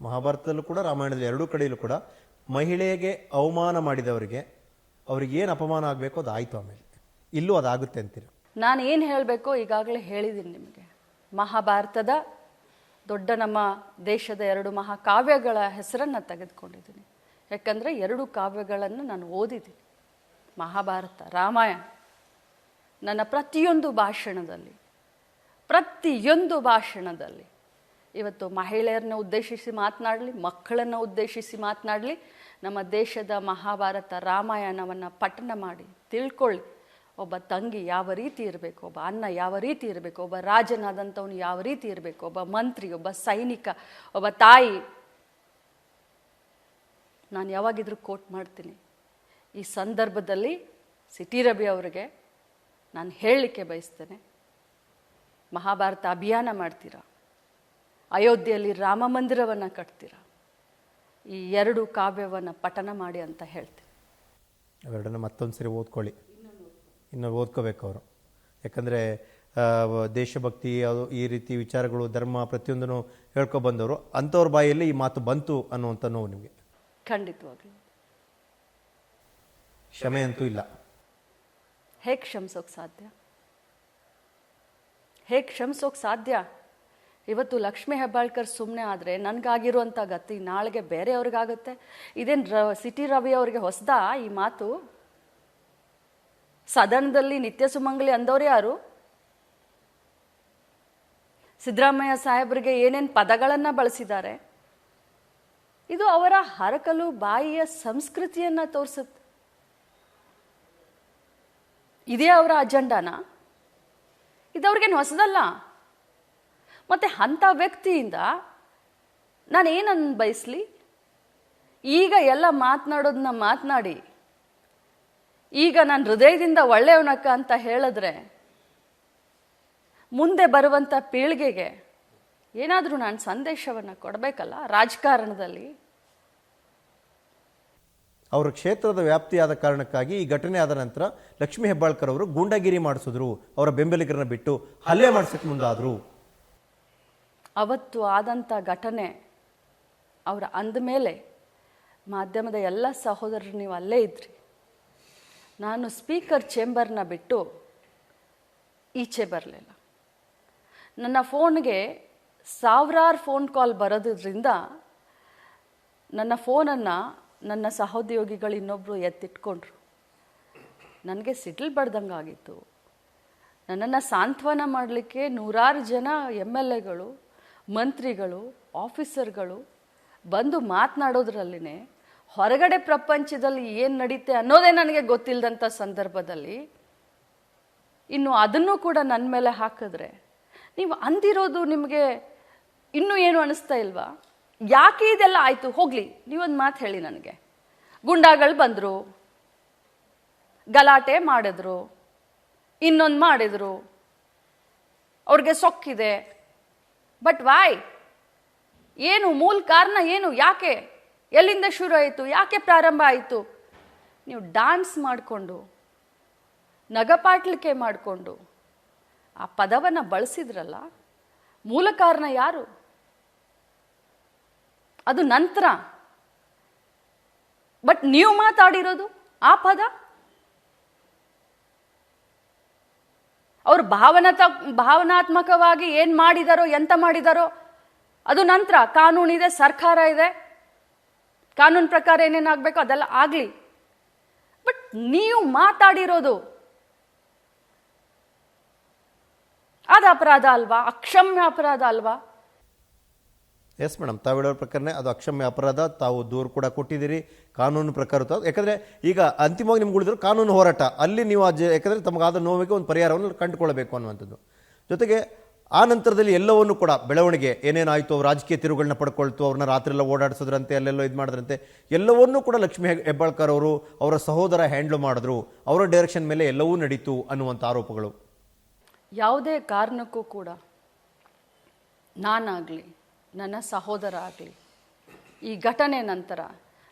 ಮಹಾಭಾರತದಲ್ಲೂ ಕೂಡ ರಾಮಾಯಣದಲ್ಲಿ ಎರಡೂ ಕಡೆಯಲ್ಲೂ ಕೂಡ ಮಹಿಳೆಗೆ ಅವಮಾನ ಮಾಡಿದವರಿಗೆ ಅವ್ರಿಗೆ ಏನು ಅಪಮಾನ ಆಗಬೇಕು ಅದು ಆಯಿತು, ಆಮೇಲೆ ಇಲ್ಲೂ ಅದಾಗುತ್ತೆ ಅಂತೀರ? ನಾನು ಏನು ಹೇಳಬೇಕೋ ಈಗಾಗಲೇ ಹೇಳಿದ್ದೀನಿ ನಿಮಗೆ. ಮಹಾಭಾರತದ ದೊಡ್ಡ ನಮ್ಮ ದೇಶದ 2 ಮಹಾಕಾವ್ಯಗಳ ಹೆಸರನ್ನು ತೆಗೆದುಕೊಂಡಿದ್ದೀನಿ. ಯಾಕಂದರೆ 2 ಕಾವ್ಯಗಳನ್ನು ನಾನು ಓದಿದ್ದೀನಿ. ಮಹಾಭಾರತ, ರಾಮಾಯಣ. ನನ್ನ ಪ್ರತಿಯೊಂದು ಭಾಷಣದಲ್ಲಿ ಇವತ್ತು ಮಹಿಳೆಯರನ್ನ ಉದ್ದೇಶಿಸಿ ಮಾತನಾಡಲಿ, ಮಕ್ಕಳನ್ನು ಉದ್ದೇಶಿಸಿ ಮಾತನಾಡಲಿ, ನಮ್ಮ ದೇಶದ ಮಹಾಭಾರತ ರಾಮಾಯಣವನ್ನು ಪಠಣ ಮಾಡಿ ತಿಳ್ಕೊಳ್ಳಿ. ಒಬ್ಬ ತಂಗಿ ಯಾವ ರೀತಿ ಇರಬೇಕು, ಒಬ್ಬ ಅಣ್ಣ ಯಾವ ರೀತಿ ಇರಬೇಕು, ಒಬ್ಬ ರಾಜನಾದಂಥವನು ಯಾವ ರೀತಿ ಇರಬೇಕು, ಒಬ್ಬ ಮಂತ್ರಿ, ಒಬ್ಬ ಸೈನಿಕ, ಒಬ್ಬ ತಾಯಿ. ನಾನು ಯಾವಾಗಿದ್ರೂ ಕೋಟ್ ಮಾಡ್ತೀನಿ. ಈ ಸಂದರ್ಭದಲ್ಲಿ ಸಿಟಿ ರವಿ ಅವರಿಗೆ ನಾನು ಹೇಳಲಿಕ್ಕೆ ಬಯಸ್ತೇನೆ, ಮಹಾಭಾರತ ಅಭಿಯಾನ ಮಾಡ್ತೀರಾ, ಅಯೋಧ್ಯೆಯಲ್ಲಿ ರಾಮ ಮಂದಿರವನ್ನು ಕಟ್ತೀರಾ, ಈ 2 ಕಾವ್ಯವನ್ನು ಪಠನ ಮಾಡಿ ಅಂತ ಹೇಳ್ತೀನಿ. ಅವೆರಡನ್ನ ಮತ್ತೊಂದು ಸರಿ ಓದ್ಕೊಳ್ಳಿ, ಇನ್ನು ಓದ್ಕೋಬೇಕು ಅವರು. ಯಾಕಂದರೆ ದೇಶಭಕ್ತಿ ಅದು ಈ ರೀತಿ ವಿಚಾರಗಳು, ಧರ್ಮ ಪ್ರತಿಯೊಂದನ್ನು ಹೇಳ್ಕೊಬಂದವರು, ಅಂಥವ್ರ ಬಾಯಲ್ಲಿ ಈ ಮಾತು ಬಂತು ಅನ್ನುವಂಥ ನೋವು ನಿಮಗೆ? ಖಂಡಿತವಾಗ್ಲೂ. ಕ್ಷಮೆ ಅಂತೂ ಇಲ್ಲ. ಹೇಗೆ ಕ್ಷಮಿಸೋಕೆ ಸಾಧ್ಯ? ಇವತ್ತು ಲಕ್ಷ್ಮೀ ಹೆಬ್ಬಾಳ್ಕರ್ ಸುಮ್ಮನೆ ಆದರೆ ನನಗಾಗಿರುವಂಥ ಗತಿ ನಾಳೆಗೆ ಬೇರೆಯವ್ರಿಗಾಗುತ್ತೆ. ಇದೇನು ಸಿಟಿ ರವಿ ಅವರಿಗೆ ಹೊಸದಾ ಈ ಮಾತು? ಸದನದಲ್ಲಿ ನಿತ್ಯ ಸುಮಂಗಲಿ ಅಂದವ್ರು ಯಾರು? ಸಿದ್ದರಾಮಯ್ಯ ಸಾಹೇಬರಿಗೆ ಏನೇನು ಪದಗಳನ್ನು ಬಳಸಿದ್ದಾರೆ? ಇದು ಅವರ ಹರಕಲು ಬಾಯಿಯ ಸಂಸ್ಕೃತಿಯನ್ನು ತೋರಿಸುತ್ತೆ. ಇದೇ ಅವರ ಅಜೆಂಡಾನ? ಇದವ್ರಿಗೇನು ಹೊಸದಲ್ಲ. ಮತ್ತು ಅಂಥ ವ್ಯಕ್ತಿಯಿಂದ ನಾನು ಏನನ್ನು ಬಯಸಲಿ? ಈಗ ಎಲ್ಲ ಮಾತನಾಡೋದನ್ನ ಮಾತನಾಡಿ, ಈಗ ನಾನು ಹೃದಯದಿಂದ ಒಳ್ಳೆಯವನಕ್ಕ ಅಂತ ಹೇಳಿದ್ರೆ ಮುಂದೆ ಬರುವಂಥ ಪೀಳಿಗೆಗೆ ಏನಾದರೂ ನಾನು ಸಂದೇಶವನ್ನು ಕೊಡಬೇಕಲ್ಲ ರಾಜಕಾರಣದಲ್ಲಿ. ಅವರ ಕ್ಷೇತ್ರದ ವ್ಯಾಪ್ತಿಯಾದ ಕಾರಣಕ್ಕಾಗಿ ಈ ಘಟನೆ ಆದ ನಂತರ ಲಕ್ಷ್ಮೀ ಹೆಬ್ಬಾಳ್ಕರ್ ಅವರು ಗೂಂಡಾಗಿರಿ ಮಾಡಿಸಿದ್ರು, ಅವರ ಬೆಂಬಲಿಗರನ್ನ ಬಿಟ್ಟು ಹಲ್ಲೆ ಮಾಡಿಸಕ್ಕೆ ಮುಂದಾದ್ರು. ಅವತ್ತು ಆದಂಥ ಘಟನೆ ಅವರ ಅಂದಮೇಲೆ ಮಾಧ್ಯಮದ ಎಲ್ಲ ಸಹೋದರರು ನೀವು ಅಲ್ಲೇ ಇದ್ರಿ. ನಾನು ಸ್ಪೀಕರ್ ಚೇಂಬರ್ನ ಬಿಟ್ಟು ಈಚೆ ಬರಲಿಲ್ಲ. ನನ್ನ ಫೋನ್ಗೆ ಸಾವಿರಾರು ಫೋನ್ ಕಾಲ್ ಬರೋದ್ರಿಂದ ನನ್ನ ಫೋನನ್ನು ನನ್ನ ಸಹೋದ್ಯೋಗಿಗಳು ಇನ್ನೊಬ್ಬರು ಎತ್ತಿಟ್ಕೊಂಡ್ರು. ನನಗೆ ಸಿಡ್ಲು ಬಡ್ದಂಗೆ ಆಗಿತ್ತು. ನನ್ನನ್ನು ಸಾಂತ್ವನ ಮಾಡಲಿಕ್ಕೆ ನೂರಾರು ಜನ MLAಗಳು, ಮಂತ್ರಿಗಳು, ಆಫೀಸರ್ಗಳು ಬಂದು ಮಾತನಾಡೋದ್ರಲ್ಲಿನೇ ಹೊರಗಡೆ ಪ್ರಪಂಚದಲ್ಲಿ ಏನು ನಡೀತೆ ಅನ್ನೋದೇ ನನಗೆ ಗೊತ್ತಿಲ್ಲದಂಥ ಸಂದರ್ಭದಲ್ಲಿ ಇನ್ನು ಅದನ್ನು ಕೂಡ ನನ್ನ ಮೇಲೆ ಹಾಕಿದ್ರೆ ನೀವು ಅಂದಿರೋದು ನಿಮಗೆ ಇನ್ನೂ ಏನು ಅನ್ನಿಸ್ತಾ ಇಲ್ವಾ? ಯಾಕೆ ಇದೆಲ್ಲ ಆಯಿತು? ಹೋಗಲಿ, ನೀವೊಂದು ಮಾತು ಹೇಳಿ ನನಗೆ. ಗುಂಡಾಗಳು ಬಂದರು, ಗಲಾಟೆ ಮಾಡಿದ್ರು, ಇನ್ನೊಂದು ಮಾಡಿದ್ರು, ಅವ್ರಿಗೆ ಸೊಕ್ಕಿದೆ. But Y? ಏನು ಮೂಲ ಕಾರಣ? ಏನು? ಯಾಕೆ? ಎಲ್ಲಿಂದ ಶುರು ಆಯಿತು? ಯಾಕೆ ಪ್ರಾರಂಭ ಆಯಿತು? ನೀವು ಡ್ಯಾನ್ಸ್ ಮಾಡಿಕೊಂಡು, ನಗಪಾಟ್ಲಿಕೆ ಮಾಡಿಕೊಂಡು ಆ ಪದವನ್ನು ಬಳಸಿದ್ರಲ್ಲ, ಮೂಲ ಕಾರಣ ಯಾರು? ಅದು ನಂತರ. ಬಟ್ ನೀವು ಮಾತಾಡಿರೋದು ಆ ಪದ, ಅವರು ಭಾವನಾತ್ಮಕವಾಗಿ ಏನು ಮಾಡಿದಾರೋ, ಎಂತ ಮಾಡಿದಾರೋ ಅದು ನಂತರ. ಕಾನೂನಿದೆ, ಸರ್ಕಾರ ಇದೆ, ಕಾನೂನು ಪ್ರಕಾರ ಏನೇನಾಗಬೇಕೋ ಅದೆಲ್ಲ ಆಗಲಿ. ಬಟ್ ನೀವು ಮಾತಾಡಿರೋದು ಅದು ಅಪರಾಧ ಅಲ್ವಾ? ಅಕ್ಷಮ್ಯ ಅಪರಾಧ ಅಲ್ವಾ? ಎಸ್ ಮೇಡಮ್, ತಾವು ಹೇಳೋ ಪ್ರಕಾರನೇ ಅದು ಅಕ್ಷಮ್ಯ ಅಪರಾಧ. ತಾವು ದೂರು ಕೂಡ ಕೊಟ್ಟಿದ್ದೀರಿ ಕಾನೂನು ಪ್ರಕಾರ. ಯಾಕಂದರೆ ಈಗ ಅಂತಿಮವಾಗಿ ನಿಮ್ಗೆ ಉಳಿದ್ರು ಕಾನೂನು ಹೋರಾಟ. ಅಲ್ಲಿ ನೀವು ಯಾಕಂದರೆ ತಮಗಾದ ನೋವಿಗೆ ಒಂದು ಪರಿಹಾರವನ್ನು ಕಂಡುಕೊಳ್ಬೇಕು ಅನ್ನುವಂಥದ್ದು. ಜೊತೆಗೆ ಆ ನಂತರದಲ್ಲಿ ಎಲ್ಲವನ್ನೂ ಕೂಡ ಬೆಳವಣಿಗೆ ಏನೇನಾಯಿತು, ರಾಜಕೀಯ ತಿರುವುಗಳನ್ನ ಪಡ್ಕೊಳ್ತು, ಅವ್ರನ್ನ ರಾತ್ರಿ ಎಲ್ಲ ಓಡಾಡಿಸೋದ್ರಂತೆ, ಅಲ್ಲೆಲ್ಲೋ ಇದು ಮಾಡಿದ್ರಂತೆ, ಎಲ್ಲವನ್ನೂ ಕೂಡ ಲಕ್ಷ್ಮೀ ಹೆಬ್ಬಾಳ್ಕರ್ ಅವರು ಅವರ ಸಹೋದರ ಹ್ಯಾಂಡ್ಲ್ ಮಾಡಿದ್ರು, ಅವರ ಡೈರೆಕ್ಷನ್ ಮೇಲೆ ಎಲ್ಲವೂ ನಡೀತು ಅನ್ನುವಂಥ ಆರೋಪಗಳು. ಯಾವುದೇ ಕಾರಣಕ್ಕೂ ಕೂಡ ನಾನಾಗಲಿ ನನ್ನ ಸಹೋದರ ಆಗಲಿ ಈ ಘಟನೆ ನಂತರ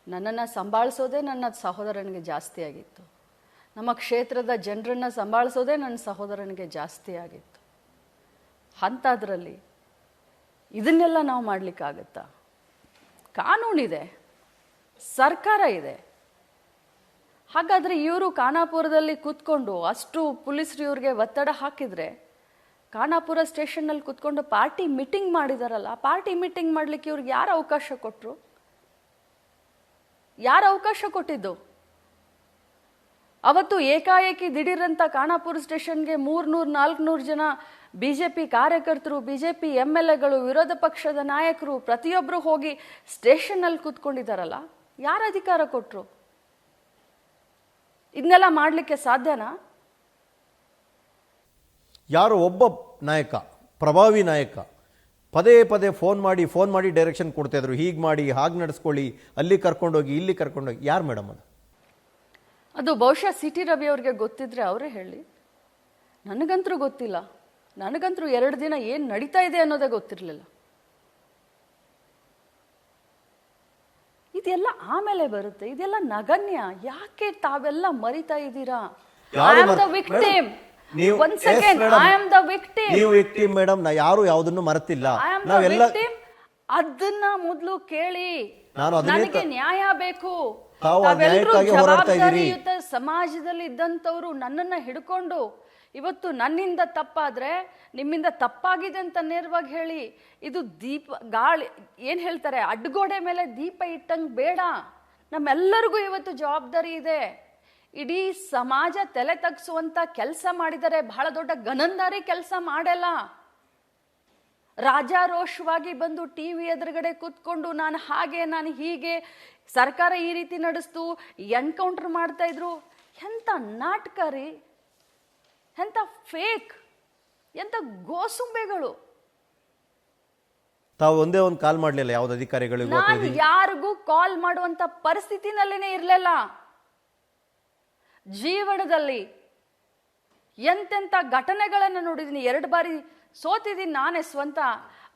ನನ್ನನ್ನು ಸಂಭಾಳಿಸೋದೇ ನನ್ನ ಸಹೋದರನಿಗೆ ಜಾಸ್ತಿ ಆಗಿತ್ತು. ನಮ್ಮ ಕ್ಷೇತ್ರದ ಜನರನ್ನು ಸಂಭಾಳಿಸೋದೇ ನನ್ನ ಸಹೋದರನಿಗೆ ಜಾಸ್ತಿ ಆಗಿತ್ತು. ಅಂಥದ್ರಲ್ಲಿ ಇದನ್ನೆಲ್ಲ ನಾವು ಮಾಡಲಿಕ್ಕಾಗತ್ತಾ? ಕಾನೂನಿದೆ, ಸರ್ಕಾರ ಇದೆ. ಹಾಗಾದರೆ ಇವರು ಖಾನಾಪುರದಲ್ಲಿ ಕೂತ್ಕೊಂಡು ಅಷ್ಟು ಪೊಲೀಸರು ಇವ್ರಿಗೆ ಒತ್ತಡ ಹಾಕಿದರೆ, ಖಾನಾಪುರ ಸ್ಟೇಷನ್ನಲ್ಲಿ ಕೂತ್ಕೊಂಡು ಪಾರ್ಟಿ ಮೀಟಿಂಗ್ ಮಾಡಿದಾರಲ್ಲ, ಪಾರ್ಟಿ ಮೀಟಿಂಗ್ ಮಾಡಲಿಕ್ಕೆ ಇವ್ರಿಗೆ ಯಾರು ಅವಕಾಶ ಕೊಟ್ಟರು? ಯಾರು ಅವಕಾಶ ಕೊಟ್ಟಿದ್ದು? ಅವತ್ತು ಏಕಾಏಕಿ ದಿಢೀರಂತ ಖಾನಾಪುರ ಸ್ಟೇಷನ್ಗೆ 300-400 ಜನ ಬಿಜೆಪಿ ಕಾರ್ಯಕರ್ತರು, ಬಿಜೆಪಿ MLAಗಳು, ವಿರೋಧ ಪಕ್ಷದ ನಾಯಕರು ಪ್ರತಿಯೊಬ್ಬರು ಹೋಗಿ ಸ್ಟೇಷನ್ನಲ್ಲಿ ಕೂತ್ಕೊಂಡಿದ್ದಾರಲ್ಲ, ಯಾರ ಅಧಿಕಾರ ಕೊಟ್ಟರು? ಇದನ್ನೆಲ್ಲ ಮಾಡಲಿಕ್ಕೆ ಸಾಧ್ಯನಾ? ಯಾರೋ ಒಬ್ಬ ನಾಯಕ, ಪ್ರಭಾವಿ ನಾಯಕ ಪದೇ ಪದೇ ಫೋನ್ ಮಾಡಿ ಡೈರೆಕ್ಷನ್ ಕೊಡ್ತಾ ಇದ್ರು, ಹೀಗೆ ಮಾಡಿ, ಹಾಗೆ ನಡೆಸ್ಕೊಳ್ಳಿ, ಅಲ್ಲಿ ಕರ್ಕೊಂಡೋಗಿ, ಇಲ್ಲಿ ಕರ್ಕೊಂಡೋಗಿ. ಯಾರು ಮೇಡಮ್ ಅದು? ಅದು ಬಹುಶಃ CT ರವಿ ಅವ್ರಿಗೆ ಗೊತ್ತಿದ್ರೆ ಅವರೇ ಹೇಳಿ. ನನಗಂತರೂ ಗೊತ್ತಿಲ್ಲ. ನನಗಂತರೂ 2 ದಿನ ಏನು ನಡೀತಾ ಇದೆ ಅನ್ನೋದೇ ಗೊತ್ತಿರಲಿಲ್ಲ. ಇದೆಲ್ಲ ಆಮೇಲೆ ಬರುತ್ತೆ, ಇದೆಲ್ಲ ನಗಣ್ಯ. ಯಾಕೆ ತಾವೆಲ್ಲ ಮರಿತಾ ಇದ್ದೀರಾ? I am the victim. One second, I am the victim. ನೀವು ವಿಕ್ಟಿಮ್ ಮೇಡಮ್, ನಾವು ಯಾವುದನ್ನು ಮರೆತಿಲ್ಲ. ನಾವೆಲ್ಲ ಅದನ್ನ ಮೊದಲು ಕೇಳಿ. ನನಗೆ ನ್ಯಾಯ ಬೇಕು. ತಾವೆಲ್ಲರೂ ಜವಾಬ್ದಾರಿಯುತ ಸಮಾಜದಲ್ಲಿ ಇದ್ದಂಥವ್ರು ನನ್ನನ್ನ ಹಿಡ್ಕೊಂಡು ಇವತ್ತು ನನ್ನಿಂದ ತಪ್ಪಾದ್ರೆ ನಿಮ್ಮಿಂದ ತಪ್ಪಾಗಿದೆ ಅಂತ ನೇರವಾಗಿ ಹೇಳಿ. ಇದು ದೀಪ ಗಾಳಿ ಏನ್ ಹೇಳ್ತಾರೆ, ಅಡ್ಗೋಡೆ ಮೇಲೆ ದೀಪ ಇಟ್ಟಂಗ್ ಬೇಡ. ನಮ್ಮೆಲ್ಲರಿಗೂ ಇವತ್ತು ಜವಾಬ್ದಾರಿ ಇದೆ. ಇಡೀ ಸಮಾಜ ತಲೆ ತಗ್ಸುವಂತ ಕೆಲಸ ಮಾಡಿದರೆ, ಬಹಳ ದೊಡ್ಡ ಗನಂದಾರಿ ಕೆಲಸ ಮಾಡಲ್ಲ. ರಾಜಾರೋಷವಾಗಿ ಬಂದು TV ಎದುರುಗಡೆ ಕೂತ್ಕೊಂಡು ನಾನು ಹಾಗೆ, ನಾನು ಹೀಗೆ, ಸರ್ಕಾರ ಈ ರೀತಿ ನಡೆಸ್ತು, ಎನ್ಕೌಂಟರ್ ಮಾಡ್ತಾ ಇದ್ರು. ಎಂತ ನಾಟಕ ರೀ, ಎಂತ ಫೇಕ್, ಎಂತ ಗೋಸುಂಬೆಗಳು. ತಾವು ಒಂದೇ ಒಂದು ಕಾಲ್ ಮಾಡಲಿಲ್ಲ ಯಾವ್ದು ಅಧಿಕಾರಿಗಳಿಗೂ? ನಾನು ಯಾರಿಗೂ ಕಾಲ್ ಮಾಡುವಂತ ಪರಿಸ್ಥಿತಿನಲ್ಲೇನೆ ಇರಲಿಲ್ಲ. ಜೀವನದಲ್ಲಿ ಎಂತೆಂತ ಘಟನೆಗಳನ್ನು ನೋಡಿದೀನಿ. 2 ಬಾರಿ ಸೋತಿದ್ದೀನಿ ನಾನೇ ಸ್ವಂತ.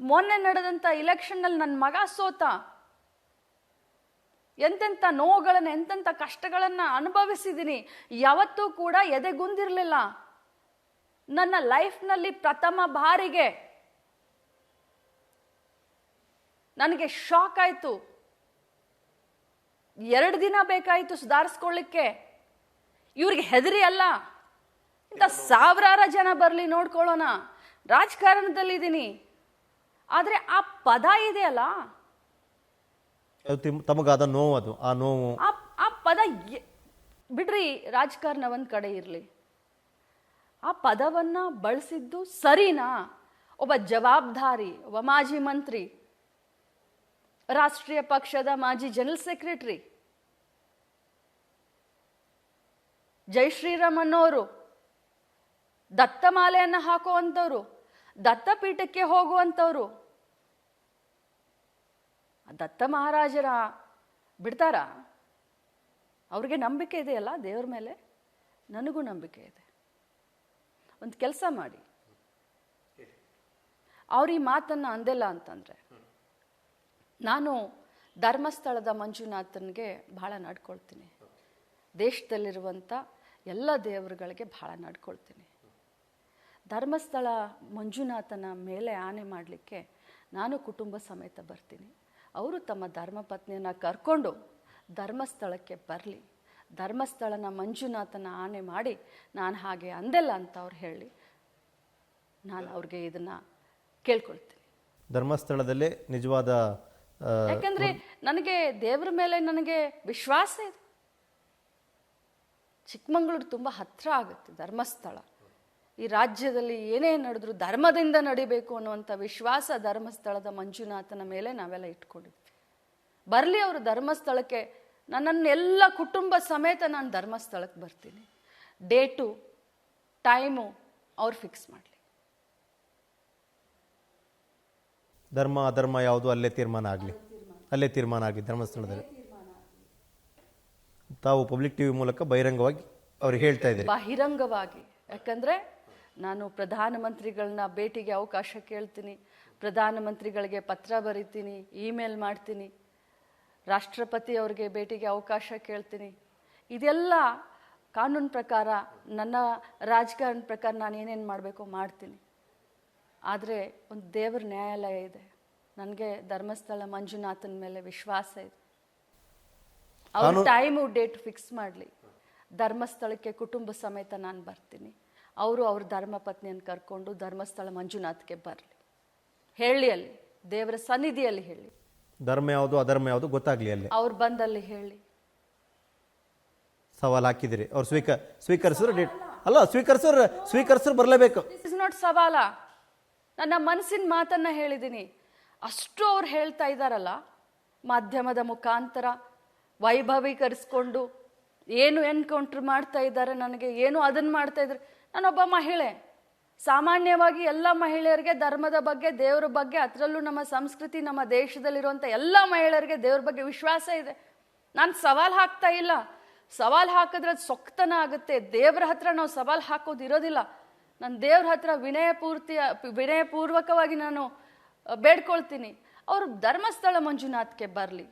ಮೊನ್ನೆ ನಡೆದಂತ ಇಲೆಕ್ಷನ್ ನಲ್ಲಿ ನನ್ನ ಮಗ ಸೋತ. ಎಂತೆಂತ ನೋವುಗಳನ್ನ, ಎಂತೆಂತ ಕಷ್ಟಗಳನ್ನ ಅನುಭವಿಸಿದ್ದೀನಿ. ಯಾವತ್ತೂ ಕೂಡ ಎದೆಗುಂದಿರ್ಲಿಲ್ಲ. ನನ್ನ ಲೈಫ್ನಲ್ಲಿ ಪ್ರಥಮ ಬಾರಿಗೆ ನನಗೆ ಶಾಕ್ ಆಯ್ತು. 2 ದಿನ ಬೇಕಾಯ್ತು ಸುಧಾರಿಸ್ಕೊಳ್ಳಿಕ್ಕೆ. ಇವ್ರಿಗೆ ಹೆದರಿ ಅಲ್ಲ, ಇಂಥ ಸಾವಿರಾರು ಜನ ಬರಲಿ ನೋಡ್ಕೊಳ್ಳೋಣ, ರಾಜಕಾರಣದಲ್ಲಿದ್ದೀನಿ. ಆದ್ರೆ ಆ ಪದ ಇದೆಯಲ್ಲ, ತಮಗಾದ ನೋವು, ಅದು ಆ ನೋವು, ಆ ಪದ ಬಿಡ್ರಿ. ರಾಜಕಾರಣ ಒಂದ್ ಕಡೆ ಇರ್ಲಿ, ಆ ಪದವನ್ನ ಬಳಸಿದ್ದು ಸರಿನಾ? ಒಬ್ಬ ಜವಾಬ್ದಾರಿ, ಒಬ್ಬ ಮಾಜಿ ಮಂತ್ರಿ, ರಾಷ್ಟ್ರೀಯ ಪಕ್ಷದ ಮಾಜಿ ಜನರಲ್ ಸೆಕ್ರೆಟರಿ ಜೈ ಶ್ರೀರಾಮ್ ಅನ್ನೋರು, ದತ್ತಮಾಲೆಯನ್ನ ಹಾಕುವಂಥವ್ರು, ದತ್ತಪೀಠಕ್ಕೆ ಹೋಗುವಂಥವ್ರು, ದತ್ತ ಮಹಾರಾಜರ ಬಿಡ್ತಾರ? ಅವ್ರಿಗೆ ನಂಬಿಕೆ ಇದೆಯಲ್ಲ ದೇವ್ರ ಮೇಲೆ. ನನಗೂ ನಂಬಿಕೆ ಇದೆ. ಒಂದು ಕೆಲಸ ಮಾಡಿ, ಅವ್ರ ಈ ಮಾತನ್ನ ಅಂದಿಲ್ಲ ಅಂತಂದ್ರೆ, ನಾನು ಧರ್ಮಸ್ಥಳದ ಮಂಜುನಾಥನ್ಗೆ ಬಹಳ ನಡ್ಕೊಳ್ತೀನಿ. ದೇಶದಲ್ಲಿರುವಂಥ ಎಲ್ಲ ದೇವರುಗಳಿಗೆ ಬಹಳ ನಡ್ಕೊಳ್ತೀನಿ. ಧರ್ಮಸ್ಥಳ ಮಂಜುನಾಥನ ಮೇಲೆ ಆನೆ ಮಾಡಲಿಕ್ಕೆ ನಾನು ಕುಟುಂಬ ಸಮೇತ ಬರ್ತೀನಿ. ಅವರು ತಮ್ಮ ಧರ್ಮಪತ್ನಿಯನ್ನು ಕರ್ಕೊಂಡು ಧರ್ಮಸ್ಥಳಕ್ಕೆ ಬರಲಿ. ಧರ್ಮಸ್ಥಳನ ಮಂಜುನಾಥನ ಆನೆ ಮಾಡಿ ನಾನು ಹಾಗೆ ಅಂದೆಲ್ಲ ಅಂತ ಅವ್ರು ಹೇಳಿ, ನಾನು ಅವ್ರಿಗೆ ಇದನ್ನು ಕೇಳ್ಕೊಳ್ತೀನಿ. ಧರ್ಮಸ್ಥಳದಲ್ಲೇ ನಿಜವಾದ, ಯಾಕಂದರೆ ನನಗೆ ದೇವರ ಮೇಲೆ ನನಗೆ ವಿಶ್ವಾಸ ಇದೆ. ಚಿಕ್ಕಮಗಳೂರು ತುಂಬ ಹತ್ತಿರ ಆಗುತ್ತೆ ಧರ್ಮಸ್ಥಳ. ಈ ರಾಜ್ಯದಲ್ಲಿ ಏನೇ ನಡೆದ್ರು ಧರ್ಮದಿಂದ ನಡಿಬೇಕು ಅನ್ನುವಂಥ ವಿಶ್ವಾಸ ಧರ್ಮಸ್ಥಳದ ಮಂಜುನಾಥನ ಮೇಲೆ ನಾವೆಲ್ಲ ಇಟ್ಕೊಂಡಿದ್ವಿ. ಬರಲಿ ಅವರು ಧರ್ಮಸ್ಥಳಕ್ಕೆ, ನನ್ನನ್ನೆಲ್ಲ ಕುಟುಂಬ ಸಮೇತ ನಾನು ಧರ್ಮಸ್ಥಳಕ್ಕೆ ಬರ್ತೀನಿ. ಡೇಟು ಟೈಮು ಅವ್ರು ಫಿಕ್ಸ್ ಮಾಡಲಿ. ಧರ್ಮ ಅಧರ್ಮ ಯಾವುದು ಅಲ್ಲೇ ತೀರ್ಮಾನ ಆಗಲಿ, ಅಲ್ಲೇ ತೀರ್ಮಾನ ಆಗಲಿ ಧರ್ಮಸ್ಥಳದಲ್ಲಿ. ತಾವು ಪಬ್ಲಿಕ್ TV ಮೂಲಕ ಬಹಿರಂಗವಾಗಿ ಅವ್ರಿಗೆ ಹೇಳ್ತಾ ಇದ್ದೀರಿ? ಬಹಿರಂಗವಾಗಿ. ಯಾಕಂದರೆ ನಾನು ಪ್ರಧಾನಮಂತ್ರಿಗಳನ್ನ ಭೇಟಿಗೆ ಅವಕಾಶ ಕೇಳ್ತೀನಿ, ಪ್ರಧಾನಮಂತ್ರಿಗಳಿಗೆ ಪತ್ರ ಬರೀತೀನಿ, ಇಮೇಲ್ ಮಾಡ್ತೀನಿ, ರಾಷ್ಟ್ರಪತಿ ಅವ್ರಿಗೆ ಭೇಟಿಗೆ ಅವಕಾಶ ಕೇಳ್ತೀನಿ. ಇದೆಲ್ಲ ಕಾನೂನು ಪ್ರಕಾರ, ನನ್ನ ರಾಜಕಾರಣ ಪ್ರಕಾರ ನಾನು ಏನೇನು ಮಾಡಬೇಕೋ ಮಾಡ್ತೀನಿ. ಆದರೆ ಒಂದು ದೇವರ ನ್ಯಾಯಾಲಯ ಇದೆ, ನನಗೆ ಧರ್ಮಸ್ಥಳ ಮಂಜುನಾಥನ ಮೇಲೆ ವಿಶ್ವಾಸ ಇದೆ. ಅವ್ರು ಟೈಮು ಡೇಟ್ ಫಿಕ್ಸ್ ಮಾಡಲಿ, ಧರ್ಮಸ್ಥಳಕ್ಕೆ ಕುಟುಂಬ ಸಮೇತ ನಾನು ಬರ್ತೀನಿ. ಅವರು ಅವ್ರ ಧರ್ಮಪತ್ನಿಯನ್ನು ಕರ್ಕೊಂಡು ಧರ್ಮಸ್ಥಳ ಮಂಜುನಾಥ್ಗೆ ಬರಲಿ, ಹೇಳಿ, ಅಲ್ಲಿ ದೇವರ ಸನ್ನಿಧಿಯಲ್ಲಿ ಹೇಳಿ. ಧರ್ಮ ಯಾವುದು ಅಧರ್ಮ ಯಾವುದು ಗೊತ್ತಾಗ್ಲಿ ಅಲ್ಲಿ. ಅವ್ರು ಬಂದಲ್ಲಿ ಹೇಳಿ. ಸವಾಲ್ ಹಾಕಿದಿರಿ, ಅವ್ರು ಸ್ವೀಕರಿಸಿದ್ರು ಡೇಟ್ ಅಲ್ಲ, ಸ್ವೀಕರಿಸಿದ್ರು ಬರಲೇಬೇಕು. ದಿಸ್ ಇಸ್ ನಾಟ್ ಸವಾಲ, ನನ್ನ ಮನಸ್ಸಿನ ಮಾತನ್ನ ಹೇಳಿದ್ದೀನಿ. ಅಷ್ಟು ಅವ್ರು ಹೇಳ್ತಾ ಇದ್ದಾರಲ್ಲ, ಮಾಧ್ಯಮದ ಮುಖಾಂತರ ವೈಭವೀಕರಿಸ್ಕೊಂಡು ಏನು ಎನ್ಕೌಂಟ್ರ್ ಮಾಡ್ತಾ ಇದ್ದಾರೆ, ನನಗೆ ಏನು ಅದನ್ನು ಮಾಡ್ತಾ ಇದ್ದಾರೆ. ನಾನೊಬ್ಬ ಮಹಿಳೆ, ಸಾಮಾನ್ಯವಾಗಿ ಎಲ್ಲ ಮಹಿಳೆಯರಿಗೆ ಧರ್ಮದ ಬಗ್ಗೆ, ದೇವರ ಬಗ್ಗೆ, ಅದರಲ್ಲೂ ನಮ್ಮ ಸಂಸ್ಕೃತಿ, ನಮ್ಮ ದೇಶದಲ್ಲಿರುವಂಥ ಎಲ್ಲ ಮಹಿಳೆಯರಿಗೆ ದೇವ್ರ ಬಗ್ಗೆ ವಿಶ್ವಾಸ ಇದೆ. ನಾನು ಸವಾಲು ಹಾಕ್ತಾ ಇಲ್ಲ. ಸವಾಲು ಹಾಕಿದ್ರೆ ಅದು ಸೊಕ್ತನ ಆಗುತ್ತೆ. ದೇವ್ರ ಹತ್ರ ನಾವು ಸವಾಲು ಹಾಕೋದು ಇರೋದಿಲ್ಲ. ನಾನು ದೇವ್ರ ಹತ್ರ ವಿನಯಪೂರ್ವಕವಾಗಿ ನಾನು ಬೇಡ್ಕೊಳ್ತೀನಿ, ಅವರು ಧರ್ಮಸ್ಥಳ ಮಂಜುನಾಥ್ಗೆ ಬರಲಿ.